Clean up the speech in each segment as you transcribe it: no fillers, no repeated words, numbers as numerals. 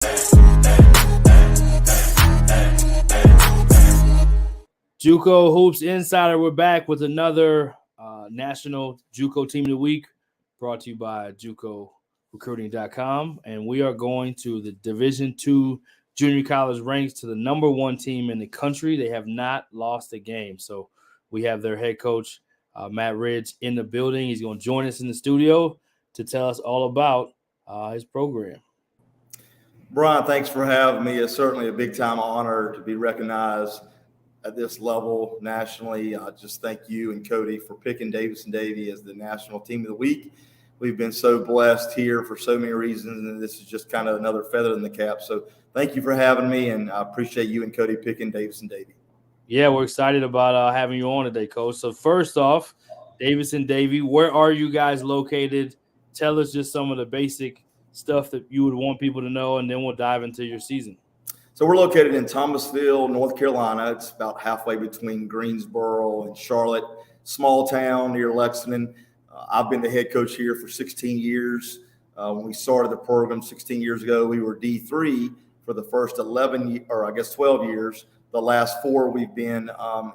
JUCO Hoops Insider, we're back with another National JUCO Team of the Week brought to you by JUCORecruiting.com. And we are going to the Division II junior college ranks to the number one team in the country. They have not lost a game. So we have their head coach, Matt Ridge, in the building. He's going to join us in the studio to tell us all about his program. Brian, thanks for having me. It's certainly a big-time honor to be recognized at this level nationally. Just thank you and Cody for picking Davidson-Davie as the National Team of the Week. We've been so blessed here for so many reasons, and this is just kind of another feather in the cap. So thank you for having me, and I appreciate you and Cody picking Davidson-Davie. Yeah, we're excited about having you on today, Coach. So first off, Davidson-Davie, where are you guys located? Tell us just some of the basic stuff that you would want people to know, and then we'll dive into your season. So we're located in Thomasville, North Carolina. It's about halfway between Greensboro and Charlotte, small town near Lexington. I've been the head coach here for 16 years. When we started the program 16 years ago, we were D3 for the first 12 years. The last 4 we've been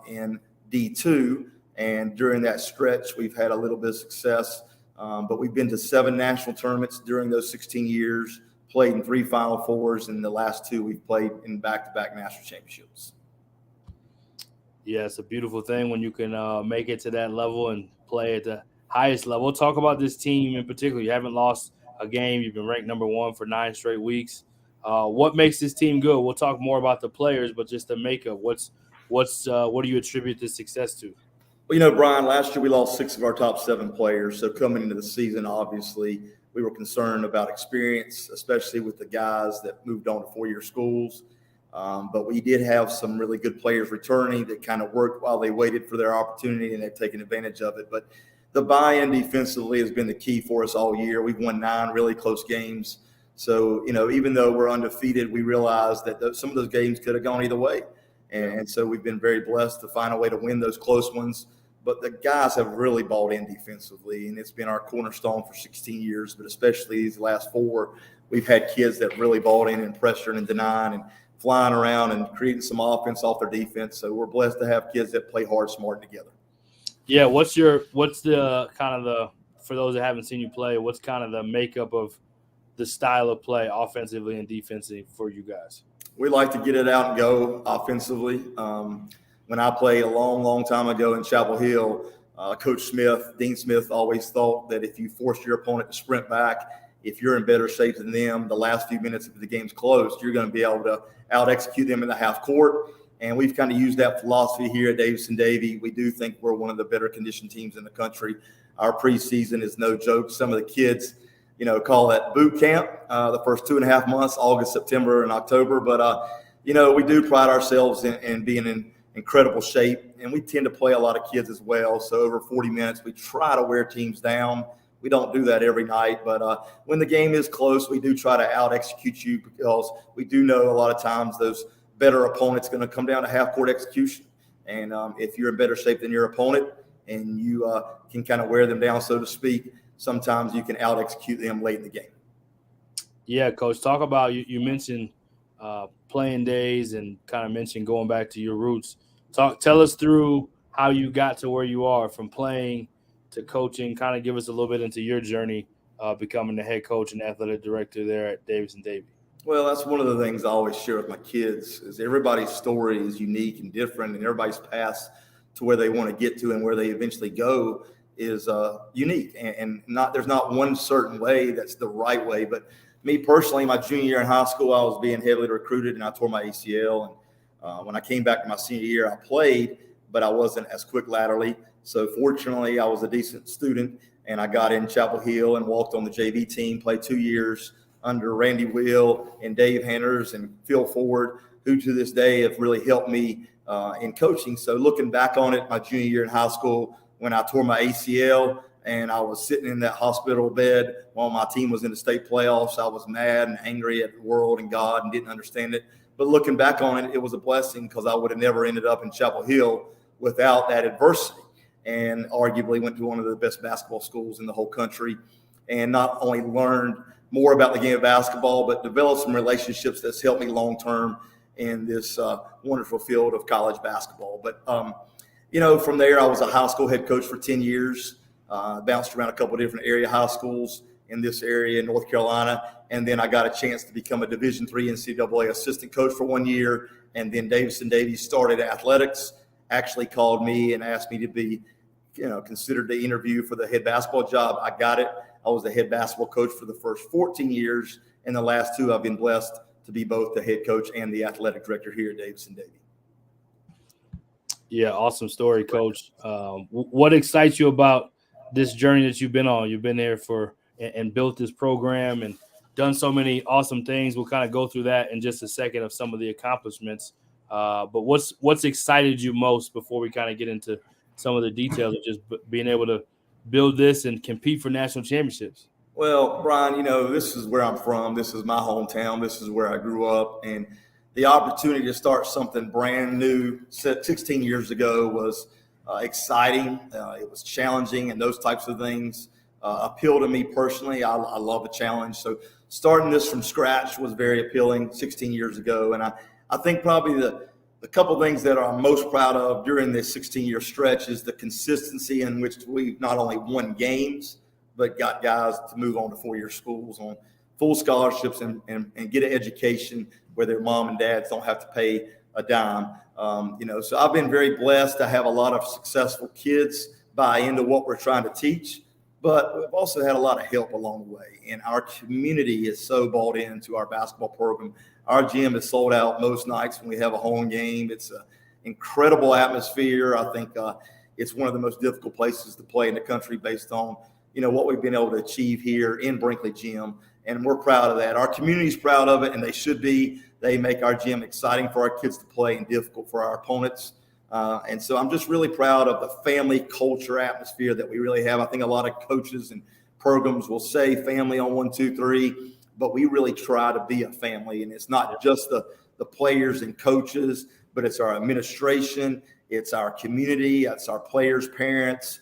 in D2, and during that stretch, we've had a little bit of success. But we've been to 7 national tournaments during those 16 years. Played in 3 Final Fours, and the last 2 we've played in back-to-back national championships. Yeah, it's a beautiful thing when you can make it to that level and play at the highest level. We'll talk about this team in particular. You haven't lost a game. You've been ranked number 1 for 9 straight weeks. What makes this team good? We'll talk more about the players, but just the makeup. What do you attribute this success to? Well, Brian, last year we lost 6 of our top 7 players. So coming into the season, obviously, we were concerned about experience, especially with the guys that moved on to 4-year schools. But we did have some really good players returning that kind of worked while they waited for their opportunity, and they've taken advantage of it. But the buy-in defensively has been the key for us all year. We've won 9 really close games. So, even though we're undefeated, we realized that some of those games could have gone either way. And so we've been very blessed to find a way to win those close ones. But the guys have really bought in defensively, and it's been our cornerstone for 16 years. But especially these last 4, we've had kids that really bought in and pressuring and denying and flying around and creating some offense off their defense. So we're blessed to have kids that play hard, smart together. Yeah, what's the kind of for those that haven't seen you play, what's kind of the makeup of the style of play offensively and defensively for you guys? We like to get it out and go offensively. When I played a long, long time ago in Chapel Hill, Coach Dean Smith always thought that if you force your opponent to sprint back, if you're in better shape than them, the last few minutes of the game's closed, you're going to be able to out-execute them in the half court. And we've kind of used that philosophy here at Davidson-Davie. We do think we're one of the better conditioned teams in the country. Our preseason is no joke. Some of the kids, call that boot camp, the first 2.5 months, August, September, and October. But, we do pride ourselves in being in incredible shape, and we tend to play a lot of kids as well. So over 40 minutes, we try to wear teams down. We don't do that every night, but when the game is close, we do try to out-execute you because we do know a lot of times those better opponents going to come down to half-court execution. And if you're in better shape than your opponent and you can kind of wear them down, so to speak, sometimes you can out-execute them late in the game. Yeah, Coach, talk about you mentioned playing days and kind of mentioned going back to your roots. Tell us through how you got to where you are from playing to coaching. Kind of give us a little bit into your journey becoming the head coach and athletic director there at Davidson-Davie. Well, that's one of the things I always share with my kids is everybody's story is unique and different, and everybody's path to where they want to get to and where they eventually go is unique. And there's not one certain way that's the right way. But me personally, my junior year in high school, I was being heavily recruited, and I tore my ACL. And when I came back to my senior year, I played, but I wasn't as quick laterally. So fortunately, I was a decent student, and I got in Chapel Hill and walked on the JV team, played 2 years under Randy Will and Dave Hanners and Phil Ford, who to this day have really helped me in coaching. So looking back on it, my junior year in high school, when I tore my ACL and I was sitting in that hospital bed while my team was in the state playoffs, I was mad and angry at the world and God and didn't understand it. But looking back on it, it was a blessing because I would have never ended up in Chapel Hill without that adversity, and arguably went to one of the best basketball schools in the whole country, and not only learned more about the game of basketball, but developed some relationships that's helped me long-term in this wonderful field of college basketball. But, from there, I was a high school head coach for 10 years, bounced around a couple of different area high schools in this area in North Carolina. And then I got a chance to become a Division III NCAA assistant coach for 1 year. And then Davidson-Davie started athletics, actually called me and asked me to be, considered the interview for the head basketball job. I got it. I was the head basketball coach for the first 14 years. And the last 2, I've been blessed to be both the head coach and the athletic director here at Davidson-Davie. Yeah, awesome story, Coach. What excites you about this journey that you've been on? You've been there and built this program and done so many awesome things. We'll kind of go through that in just a second of some of the accomplishments. But what's excited you most before we kind of get into some of the details of just being able to build this and compete for national championships? Well, Brian, this is where I'm from. This is my hometown. This is where I grew up. And the opportunity to start something brand new 16 years ago was exciting. It was challenging, and those types of things appeal to me personally. I love a challenge. So starting this from scratch was very appealing 16 years ago. And I think probably the couple things that I'm most proud of during this 16-year stretch is the consistency in which we've not only won games, but got guys to move on to 4-year schools on full scholarships and get an education where their mom and dads don't have to pay a dime. So I've been very blessed to have a lot of successful kids buy into what we're trying to teach, but we've also had a lot of help along the way. And our community is so bought into our basketball program. Our gym is sold out most nights when we have a home game. It's an incredible atmosphere. I think it's one of the most difficult places to play in the country based on, what we've been able to achieve here in Brinkley Gym. And we're proud of that. Our community's proud of it, and they should be. They make our gym exciting for our kids to play and difficult for our opponents. And so I'm just really proud of the family culture atmosphere that we really have. I think a lot of coaches and programs will say family on 1, 2, 3, but we really try to be a family. And it's not just the players and coaches, but it's our administration, it's our community, it's our players' parents.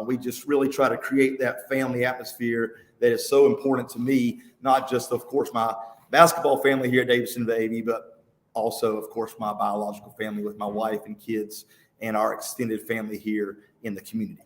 We just really try to create that family atmosphere that is so important to me, not just, of course, my basketball family here at Davidson-Davie, but also, of course, my biological family with my wife and kids and our extended family here in the community.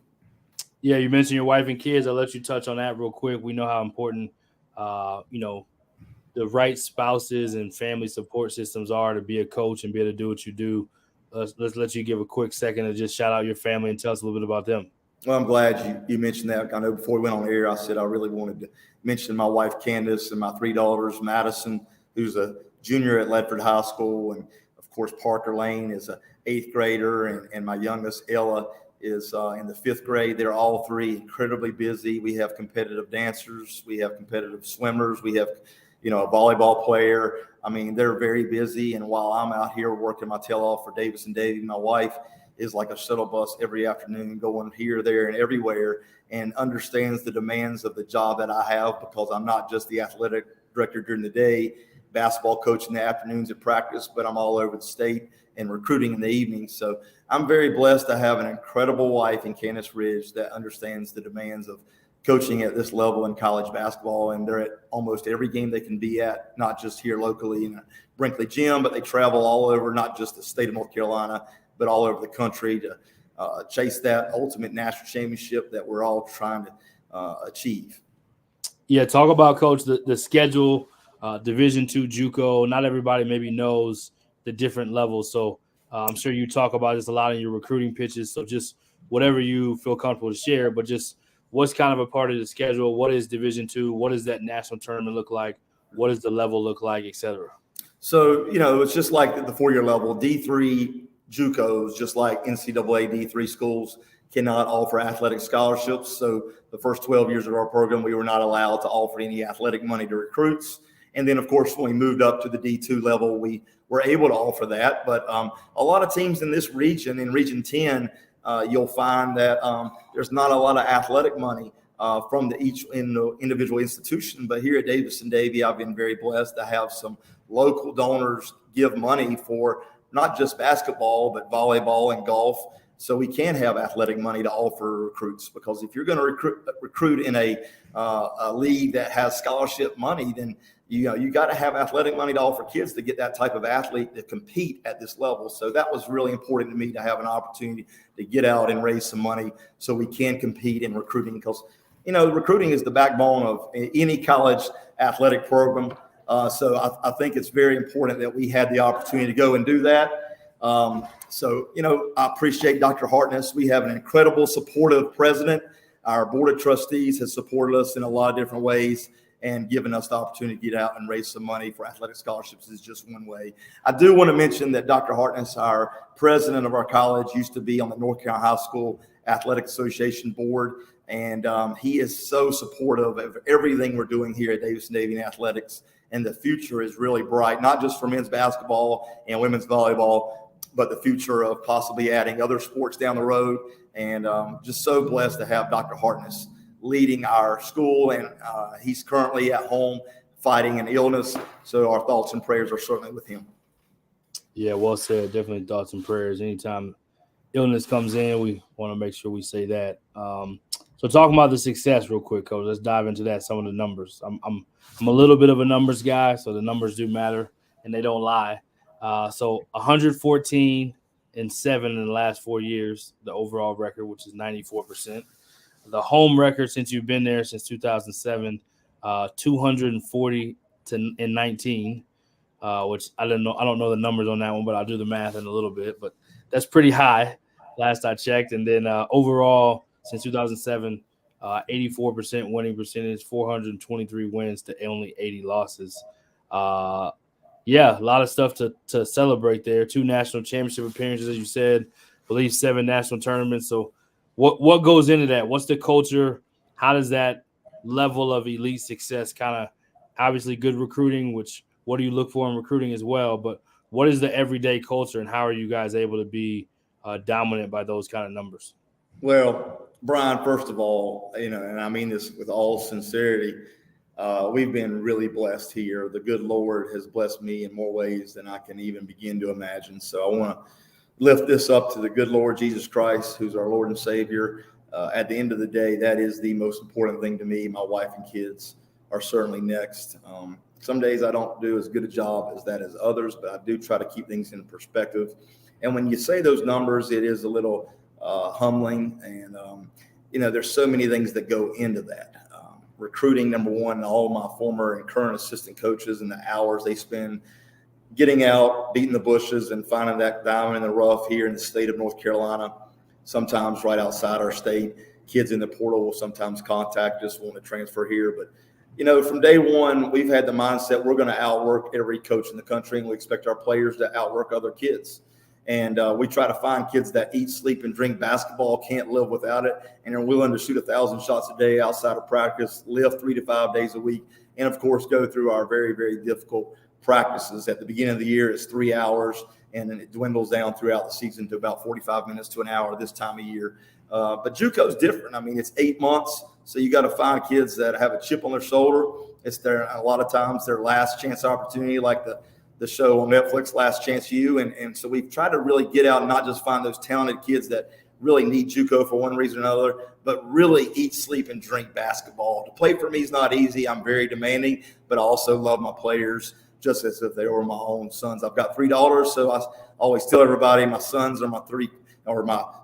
Yeah, you mentioned your wife and kids. I'll let you touch on that real quick. We know how important, the right spouses and family support systems are to be a coach and be able to do what you do. Let's let you give a quick second to just shout out your family and tell us a little bit about them. Well, I'm glad you mentioned that. I know before we went on air, I said I really wanted to mention my wife, Candace, and my 3 daughters, Madison, who's a junior at Ledford High School, and, of course, Parker Lane is an 8th grader, and my youngest, Ella, is in the 5th grade. They're all 3 incredibly busy. We have competitive dancers. We have competitive swimmers. We have, a volleyball player. I mean, they're very busy, and while I'm out here working my tail off for Davidson-Davie, my wife is like a shuttle bus every afternoon going here, there, and everywhere, and understands the demands of the job that I have, because I'm not just the athletic director during the day, basketball coach in the afternoons at practice, but I'm all over the state and recruiting in the evenings. So I'm very blessed to have an incredible wife in Candace Ridge that understands the demands of coaching at this level in college basketball, and they're at almost every game they can be at, not just here locally in a Brinkley Gym, but they travel all over, not just the state of North Carolina, but all over the country to chase that ultimate national championship that we're all trying to achieve. Yeah, talk about, Coach, the schedule, Division II JUCO. Not everybody maybe knows the different levels. So I'm sure you talk about this a lot in your recruiting pitches. So just whatever you feel comfortable to share, but just what's kind of a part of the schedule? What is Division II? What does that national tournament look like? What does the level look like, et cetera? So, it's just like the 4-year level. D3 JUCOs, just like NCAA D3 schools, cannot offer athletic scholarships. So the first 12 years of our program, we were not allowed to offer any athletic money to recruits. And then, of course, when we moved up to the D2 level, we were able to offer that. But a lot of teams in this region, in Region 10, you'll find that there's not a lot of athletic money from each individual institution. But here at Davidson-Davie, I've been very blessed to have some local donors give money for not just basketball, but volleyball and golf. so we can have athletic money to offer recruits. Because if you're going to recruit in a league that has scholarship money, then you got to have athletic money to offer kids to get that type of athlete to compete at this level. So that was really important to me, to have an opportunity to get out and raise some money so we can compete in recruiting. Because recruiting is the backbone of any college athletic program. So I think it's very important that we had the opportunity to go and do that. So I appreciate Dr. Hartness. We have an incredible, supportive president. Our board of trustees has supported us in a lot of different ways, and given us the opportunity to get out and raise some money for athletic scholarships is just one way. I do want to mention that Dr. Hartness, our president of our college, used to be on the North Carolina High School Athletic Association board, and he is so supportive of everything we're doing here at Davidson-Davie Athletics. And the future is really bright, not just for men's basketball and women's volleyball, but the future of possibly adding other sports down the road. And just so blessed to have Dr. Hartness leading our school, and he's currently at home fighting an illness. So our thoughts and prayers are certainly with him. Yeah, well said. Definitely thoughts and prayers. Anytime illness comes in, we want to make sure we say that. So talking about the success real quick, Coach, let's dive into that, some of the numbers. I'm a little bit of a numbers guy, so the numbers do matter, and they don't lie. So 114-7 in the last 4 years, the overall record, which is 94%. The home record since you've been there since 2007, 240-19, which I don't know the numbers on that one, but I'll do the math in a little bit. But that's pretty high last I checked. And then overall, since 2007, 84% winning percentage, 423 wins to only 80 losses. Yeah, a lot of stuff to celebrate there. 2 national championship appearances, as you said, I believe 7 national tournaments. So what goes into that? What's the culture? How does that level of elite success kind of, obviously good recruiting, which what do you look for in recruiting as well, but what is the everyday culture, and how are you guys able to be dominant by those kind of numbers? Well, Brian, first of all, and I mean this with all sincerity, we've been really blessed here. The good Lord has blessed me in more ways than I can even begin to imagine. So I want to lift this up to the good Lord Jesus Christ, who's our Lord and Savior. At the end of the day, that is the most important thing to me. My wife and kids are certainly next. Some days I don't do as good a job as that as others, but I do try to keep things in perspective. And when you say those numbers, it is a little humbling. And, there's so many things that go into that. Recruiting, number one, all my former and current assistant coaches and the hours they spend getting out, beating the bushes, and finding that diamond in the rough here in the state of North Carolina, sometimes right outside our state. Kids in the portal will sometimes contact us, want to transfer here. But, from day one, we've had the mindset we're going to outwork every coach in the country, and we expect our players to outwork other kids. And we try to find kids that eat, sleep, and drink basketball, can't live without it, and are willing to shoot 1,000 shots a day outside of practice, live 3 to 5 days a week, and, of course, go through our very, very difficult practices. At the beginning of the year, it's 3 hours, and then it dwindles down throughout the season to about 45 minutes to an hour this time of year. But JUCO is different. I mean, it's 8 months, so you got to find kids that have a chip on their shoulder. It's a lot of times their last chance opportunity, like the show on Netflix, Last Chance U. And so we've tried to really get out and not just find those talented kids that really need JUCO for one reason or another, but really eat, sleep, and drink basketball. To play for me is not easy. I'm very demanding, but I also love my players just as if they were my own sons. I've got 3 daughters, so I always tell everybody my sons are my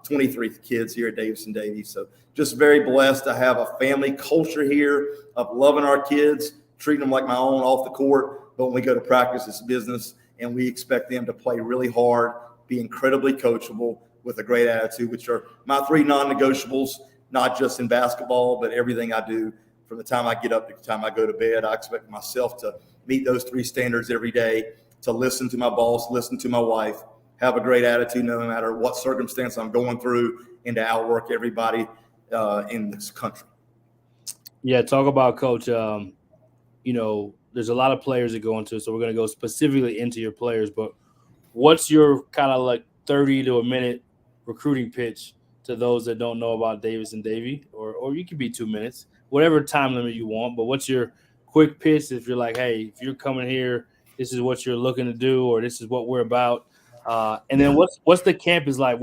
23 kids here at Davidson-Davie. So just very blessed to have a family culture here of loving our kids, treating them like my own off the court. But when we go to practice, it's business, and we expect them to play really hard, be incredibly coachable with a great attitude, which are my 3 non-negotiables, not just in basketball, but everything I do from the time I get up to the time I go to bed. I expect myself to meet those 3 standards every day, to listen to my boss, listen to my wife, have a great attitude no matter what circumstance I'm going through, and to outwork everybody in this country. Yeah, talk about, Coach, there's a lot of players that go into it, so we're going to go specifically into your players, but what's your kind of like 30 to a minute recruiting pitch to those that don't know about Davidson-Davie, or you can be 2 minutes, whatever time limit you want, but what's your quick pitch if you're like, hey, if you're coming here, this is what you're looking to do, or this is what we're about. And then what's the campus like?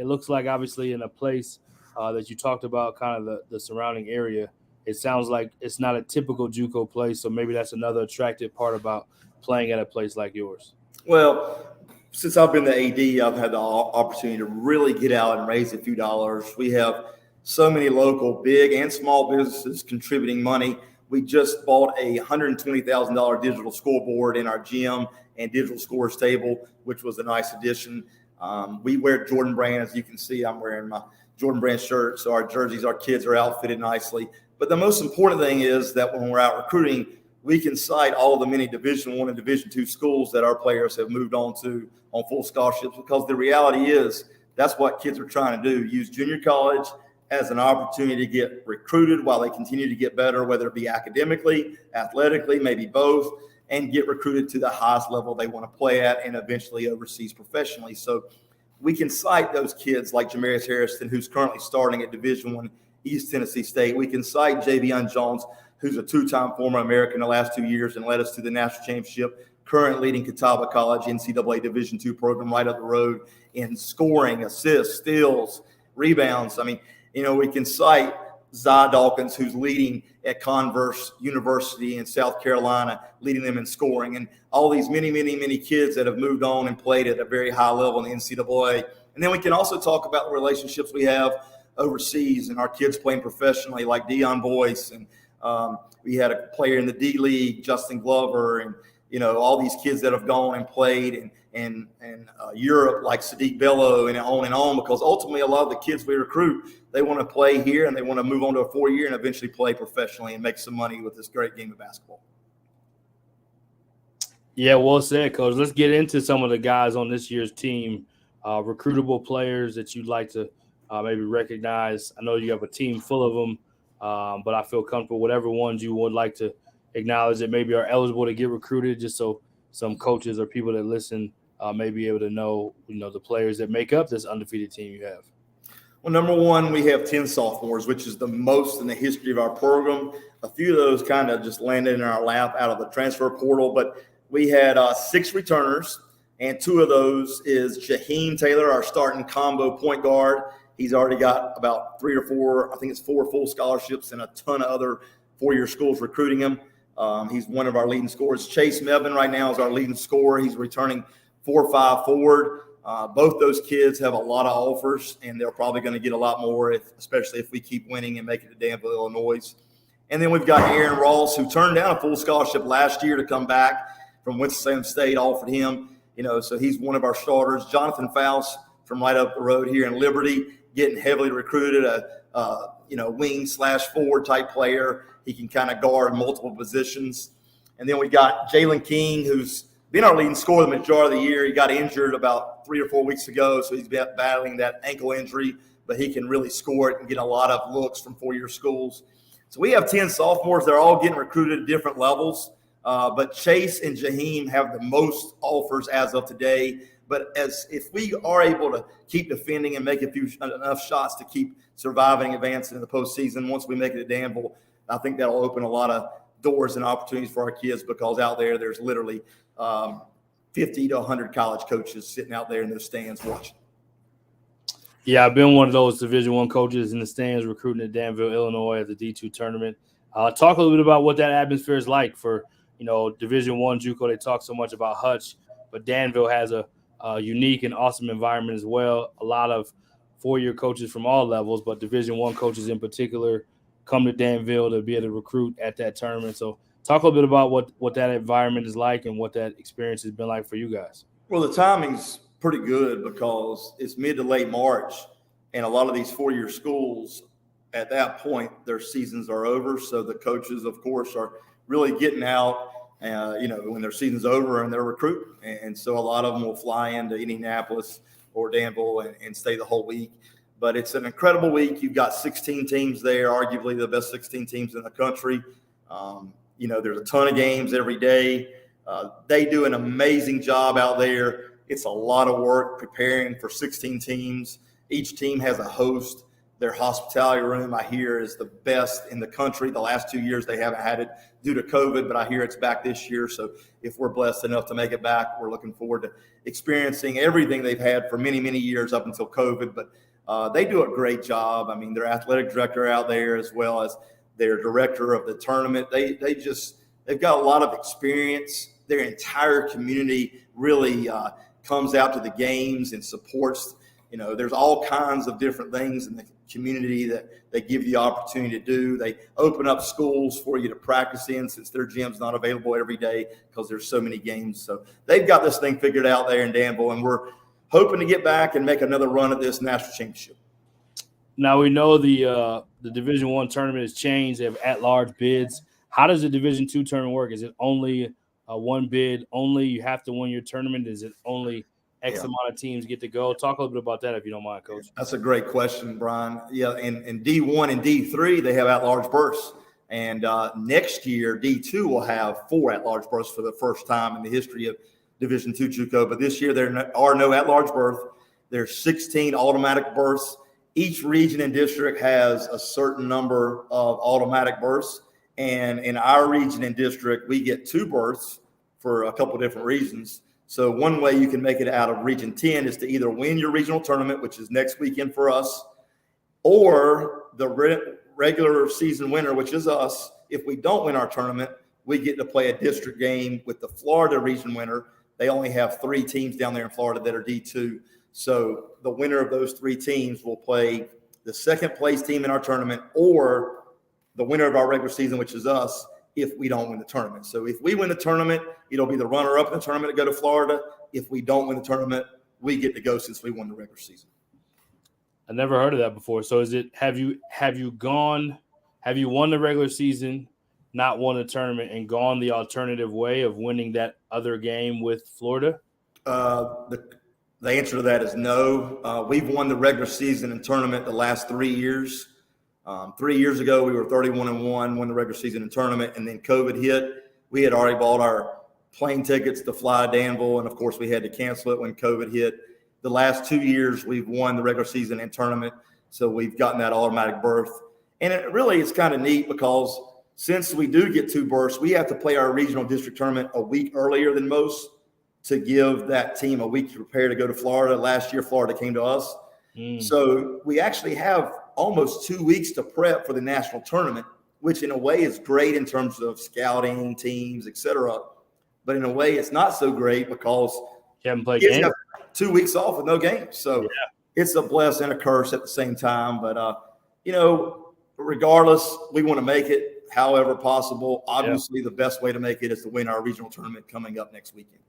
it looks like obviously in a place that you talked about, kind of the surrounding area, it sounds like it's not a typical JUCO place. So maybe that's another attractive part about playing at a place like yours. Well, since I've been the AD, I've had the opportunity to really get out and raise a few dollars. We have so many local, big and small businesses contributing money. We just bought a $120,000 digital scoreboard in our gym and digital scores table, which was a nice addition. We wear Jordan brand. As you can see, I'm wearing my Jordan brand shirt. So our jerseys, our kids are outfitted nicely. But the most important thing is that when we're out recruiting, we can cite all of the many Division I and Division II schools that our players have moved on to on full scholarships, because the reality is that's what kids are trying to do, use junior college as an opportunity to get recruited while they continue to get better, whether it be academically, athletically, maybe both, and get recruited to the highest level they want to play at and eventually overseas professionally. So we can cite those kids like Jamarius Harrison, who's currently starting at Division I East Tennessee State. We can cite Javion Jones, who's a two-time former American the last 2 years and led us to the national championship, current leading Catawba College NCAA Division II program right up the road in scoring, assists, steals, rebounds. I mean, we can cite Zy Dawkins, who's leading at Converse University in South Carolina, leading them in scoring, and all these many, many, many kids that have moved on and played at a very high level in the NCAA. And then we can also talk about the relationships we have overseas and our kids playing professionally, like Dion Boyce, and we had a player in the D League, Justin Glover, and all these kids that have gone and played in Europe, like Sadiq Bello, and on, because ultimately a lot of the kids we recruit, they want to play here and they want to move on to a 4-year and eventually play professionally and make some money with this great game of basketball. Yeah, well said, Coach. Let's get into some of the guys on this year's team, recruitable players that you'd like to maybe recognize. I know you have a team full of them, but I feel comfortable whatever ones you would like to acknowledge that maybe are eligible to get recruited, just so some coaches or people that listen may be able to know, the players that make up this undefeated team you have. Well, number one, we have 10 sophomores, which is the most in the history of our program. A few of those kind of just landed in our lap out of the transfer portal, but we had 6 returners, and 2 of those is Jaheim Taylor, our starting combo point guard. He's already got about 3 or 4, I think it's 4 full scholarships and a ton of other 4-year schools recruiting him. He's one of our leading scorers. Chase Mevin right now is our leading scorer. He's returning 4-5 forward. Both those kids have a lot of offers, and they're probably going to get a lot more, especially if we keep winning and make it to Danville, Illinois. And then we've got Aaron Ross, who turned down a full scholarship last year to come back from Winston-Salem State, offered him, so he's one of our starters. Jonathan Faust from right up the road here in Liberty, getting heavily recruited, a wing/forward type player. He can kind of guard multiple positions. And then we got Jalen King, who's been our leading scorer the majority of the year. He got injured about 3 or 4 weeks ago, so he's been battling that ankle injury, but he can really score it and get a lot of looks from 4-year schools. So we have 10 sophomores. They're all getting recruited at different levels, but Chase and Jaheim have the most offers as of today. But if we are able to keep defending and make enough shots to keep surviving and advancing in the postseason, once we make it to Danville, I think that'll open a lot of doors and opportunities for our kids, because out there's literally 50 to 100 college coaches sitting out there in those stands watching. Yeah, I've been one of those Division I coaches in the stands recruiting at Danville, Illinois at the D2 tournament. Talk a little bit about what that atmosphere is like for, Division I JUCO. They talk so much about Hutch, but Danville has a unique and awesome environment as well. A lot of 4-year coaches from all levels, but Division I coaches in particular come to Danville to be able to recruit at that tournament. So talk a little bit about what that environment is like and what that experience has been like for you guys. Well, the timing's pretty good because it's mid to late March, and a lot of these 4-year schools at that point, their seasons are over. So the coaches, of course, are really getting out, when their season's over and they're recruiting. And so a lot of them will fly into Indianapolis or Danville and stay the whole week. But it's an incredible week. You've got 16 teams there, arguably the best 16 teams in the country. There's a ton of games every day. They do an amazing job out there. It's a lot of work preparing for 16 teams. Each team has a host. Their hospitality room, I hear, is the best in the country. The last 2 years they haven't had it due to COVID, but I hear it's back this year. So if we're blessed enough to make it back, we're looking forward to experiencing everything they've had for many, many years up until COVID. But they do a great job. I mean, their athletic director out there, as well as their director of the tournament, they've got a lot of experience. Their entire community really comes out to the games and supports. There's all kinds of different things in the community that they give you the opportunity to do. They open up schools for you to practice in, since their gym's not available every day because there's so many games. So they've got this thing figured out there in Danville, and we're hoping to get back and make another run at this national championship. Now we know the Division I tournament has changed. They have at-large bids. How does the Division II tournament work? Is it only one bid only? You have to win your tournament? Is it only X amount of teams get to go? Talk a little bit about that, if you don't mind, Coach. That's a great question, Brian. Yeah, in D1 and D3, they have at-large berths. And next year, D2 will have 4 at-large berths for the first time in the history of Division II JUCO. But this year, there are no at-large berths. There's 16 automatic berths. Each region and district has a certain number of automatic berths. And in our region and district, we get 2 berths for a couple of different reasons. So one way you can make it out of Region 10 is to either win your regional tournament, which is next weekend for us, or the regular season winner, which is us. If we don't win our tournament, we get to play a district game with the Florida region winner. They only have 3 teams down there in Florida that are D2. So the winner of those 3 teams will play the second place team in our tournament, or the winner of our regular season, which is us, if we don't win the tournament. So if we win the tournament, it'll be the runner-up in the tournament to go to Florida. If we don't win the tournament, we get to go since we won the regular season. I never heard of that before. So is it have you won the regular season, not won the tournament, and gone the alternative way of winning that other game with Florida? The answer to that is no. We've won the regular season and tournament the last 3 years. 3 years ago, we were 31-1, won the regular season and tournament, and then COVID hit. We had already bought our plane tickets to fly to Danville, and of course, we had to cancel it when COVID hit. The last 2 years, we've won the regular season and tournament, so we've gotten that automatic berth. And it really is kind of neat because since we do get 2 berths, we have to play our regional district tournament a week earlier than most to give that team a week to prepare to go to Florida. Last year, Florida came to us. So we actually have almost 2 weeks to prep for the national tournament, which in a way is great in terms of scouting teams, etc. But in a way, it's not so great because you haven't played games. 2 weeks off with no games. So it's a blessing and a curse at the same time. But, regardless, we want to make it however possible. Obviously, the best way to make it is to win our regional tournament coming up next weekend.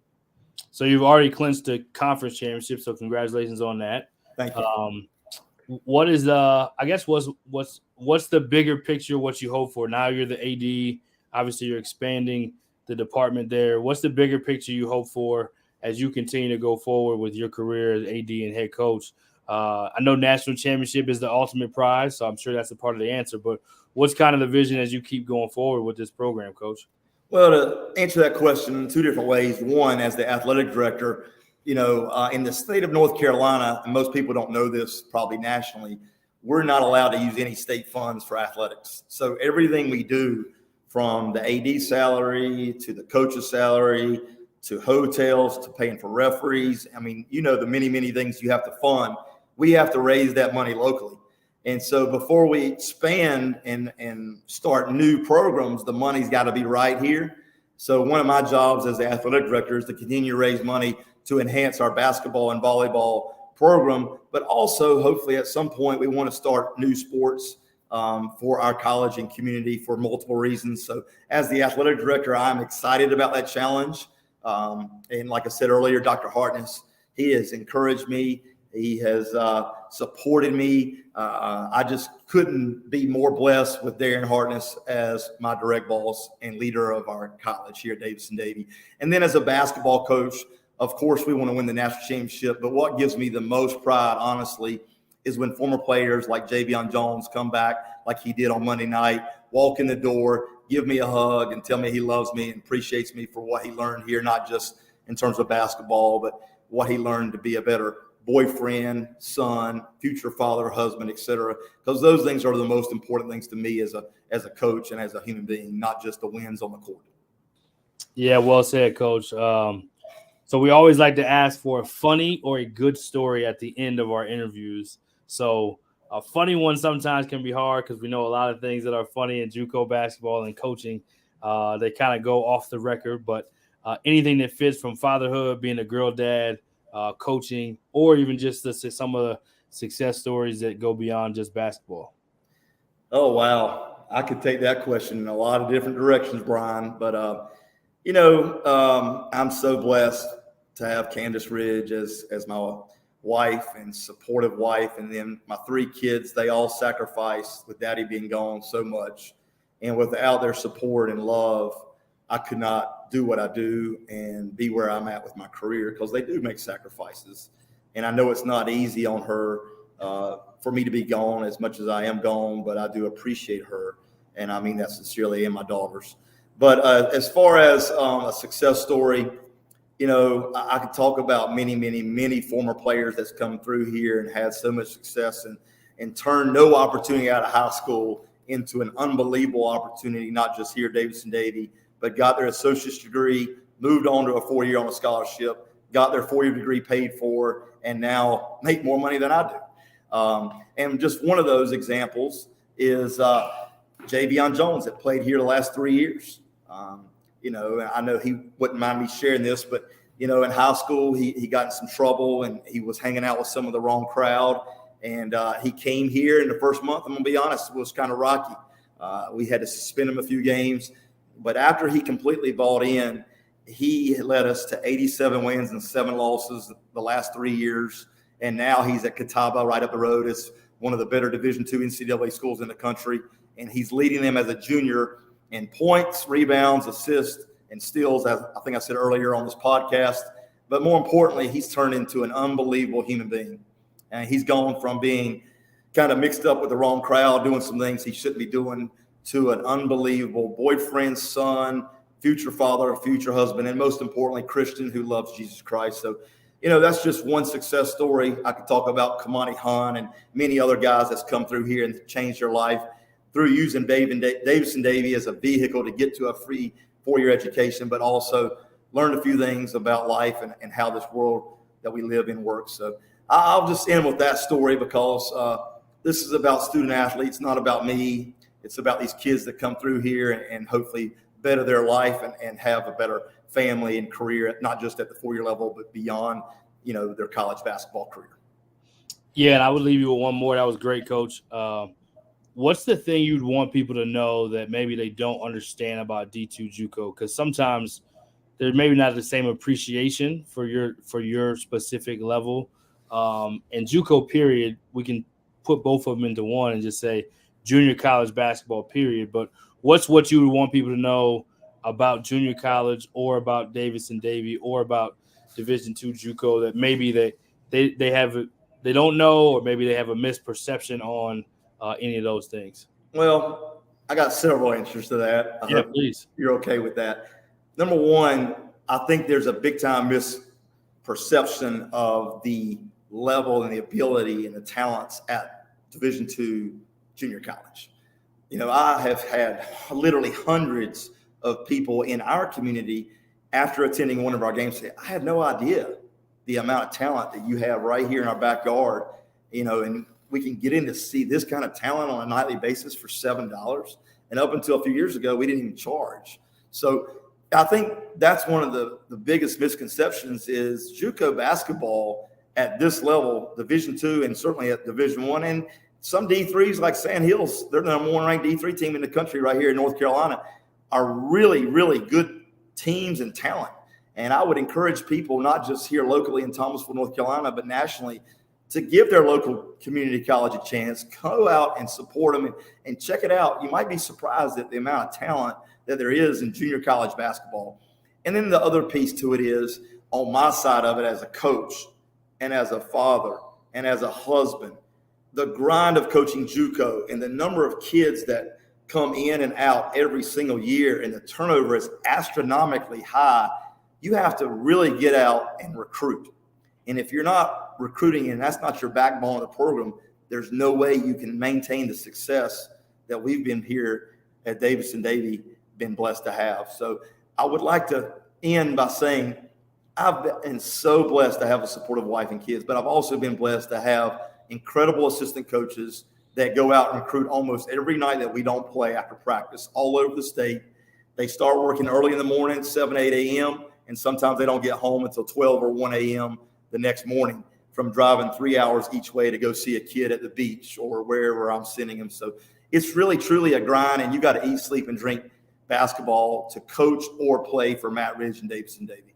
So you've already clinched the conference championship, so congratulations on that. Thank you. What is what's the bigger picture, what you hope for? Now you're the AD, obviously you're expanding the department there. What's the bigger picture you hope for as you continue to go forward with your career as AD and head coach? I know national championship is the ultimate prize, so I'm sure that's a part of the answer, but what's kind of the vision as you keep going forward with this program, Coach? Well, to answer that question in 2 different ways. One, as the athletic director, in the state of North Carolina, and most people don't know this probably nationally, we're not allowed to use any state funds for athletics. So everything we do, from the AD salary to the coach's salary to hotels to paying for referees, I mean, the many, many things you have to fund, we have to raise that money locally. And so before we expand and start new programs, the money's got to be right here. So one of my jobs as the athletic director is to continue to raise money to enhance our basketball and volleyball program, but also hopefully at some point we want to start new sports for our college and community for multiple reasons. So as the athletic director, I'm excited about that challenge. And like I said earlier, Dr. Hartness, he has encouraged me. He has supported me. I just couldn't be more blessed with Darren Hartness as my direct boss and leader of our college here at Davidson-Davie. And then as a basketball coach, of course, we want to win the national championship. But what gives me the most pride, honestly, is when former players like Javion Jones come back like he did on Monday night, walk in the door, give me a hug, and tell me he loves me and appreciates me for what he learned here, not just in terms of basketball, but what he learned to be a better boyfriend, son, future father, husband, etc. Because those things are the most important things to me as a coach and as a human being, not just the wins on the court. Yeah, well said, Coach. So we always like to ask for a funny or a good story at the end of our interviews. So a funny one sometimes can be hard because we know a lot of things that are funny in JUCO basketball and coaching. They kind of go off the record, but anything that fits from fatherhood, being a girl dad, coaching, or even just some of the success stories that go beyond just basketball. Oh, wow. I could take that question in a lot of different directions, Brian. But, I'm so blessed to have Candace Ridge as my wife and supportive wife. And then my 3 kids, they all sacrificed with Daddy being gone so much. And without their support and love, I could not do what I do and be where I'm at with my career, because they do make sacrifices. And I know it's not easy on her for me to be gone as much as I am gone, but I do appreciate her. And I mean that sincerely, and my daughters. But as far as a success story, I could talk about many former players that's come through here and had so much success and turned no opportunity out of high school into an unbelievable opportunity, not just here at Davidson-Davie, but got their associate's degree, moved on to a 4-year on a scholarship, got their 4-year degree paid for, and now make more money than I do. And just one of those examples is Javion Jones that played here the last 3 years. I know he wouldn't mind me sharing this, but, in high school, he got in some trouble and he was hanging out with some of the wrong crowd. And he came here in the first month, I'm going to be honest, it was kind of rocky. We had to suspend him a few games. But after he completely bought in, he led us to 87 wins and 7 losses the last 3 years. And now he's at Catawba right up the road. It's one of the better Division II NCAA schools in the country. And he's leading them as a junior in points, rebounds, assists, and steals, as I think I said earlier on this podcast. But more importantly, he's turned into an unbelievable human being. And he's gone from being kind of mixed up with the wrong crowd, doing some things he shouldn't be doing, to an unbelievable boyfriend, son, future father, future husband, and most importantly, Christian who loves Jesus Christ. So, that's just one success story. I could talk about Kamani Hahn and many other guys that's come through here and changed their life through using Davidson-Davie as a vehicle to get to a free 4-year education, but also learned a few things about life and how this world that we live in works. So I'll just end with that story, because this is about student athletes, not about me. It's about these kids that come through here and hopefully better their life and have a better family and career, not just at the 4-year level, but beyond, their college basketball career. Yeah, and I would leave you with one more. That was great, Coach. What's the thing you'd want people to know that maybe they don't understand about D2 JUCO? Because sometimes there's maybe not the same appreciation for your specific level. And JUCO period, we can put both of them into one and just say junior college basketball period. But what's what you would want people to know about junior college or about Davidson-Davie or about Division II JUCO that maybe they don't know, or maybe they have a misperception on any of those things? Well, I got several answers to that. I hope please. You're okay with that. Number one, I think there's a big time misperception of the level and the ability and the talents at Division II junior college. I have had literally hundreds of people in our community after attending one of our games say, I had no idea the amount of talent that you have right here in our backyard, and we can get in to see this kind of talent on a nightly basis for $7. And up until a few years ago, we didn't even charge. So I think that's one of the biggest misconceptions is JUCO basketball at this level, Division II, and certainly at Division I, and some D3s like Sand Hills, they're the number 1 ranked D3 team in the country right here in North Carolina, are really, really good teams and talent. And I would encourage people, not just here locally in Thomasville, North Carolina, but nationally, to give their local community college a chance. Go out and support them and check it out. You might be surprised at the amount of talent that there is in junior college basketball. And then the other piece to it is, on my side of it as a coach and as a father and as a husband, the grind of coaching JUCO and the number of kids that come in and out every single year, and the turnover is astronomically high. You have to really get out and recruit. And if you're not recruiting and that's not your backbone of the program, there's no way you can maintain the success that we've been here at Davidson-Davie been blessed to have. So I would like to end by saying I've been so blessed to have a supportive wife and kids, but I've also been blessed to have incredible assistant coaches that go out and recruit almost every night that we don't play after practice all over the state. They start working early in the morning, 7, 8 a.m., and sometimes they don't get home until 12 or 1 a.m. the next morning from driving 3 hours each way to go see a kid at the beach or wherever I'm sending them. So it's really, truly a grind, and you got to eat, sleep, and drink basketball to coach or play for Matt Ridge and Davidson-Davie.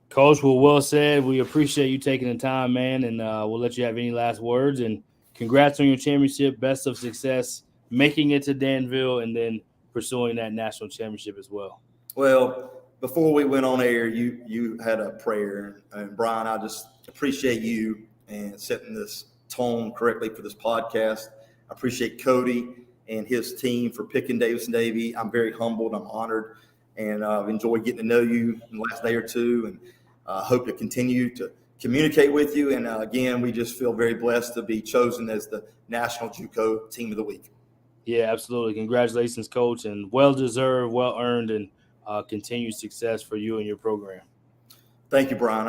Coach, well said. We appreciate you taking the time, man, and we'll let you have any last words. And congrats on your championship. Best of success making it to Danville and then pursuing that national championship as well. Well, before we went on air, you had a prayer. And Brian, I just appreciate you and setting this tone correctly for this podcast. I appreciate Cody and his team for picking Davidson-Davie. I'm very humbled. I'm honored. And I've enjoyed getting to know you in the last day or two. And hope to continue to communicate with you. And again, we just feel very blessed to be chosen as the National JUCO Team of the Week. Yeah, absolutely. Congratulations, Coach, and well-deserved, well-earned, and continued success for you and your program. Thank you, Brian.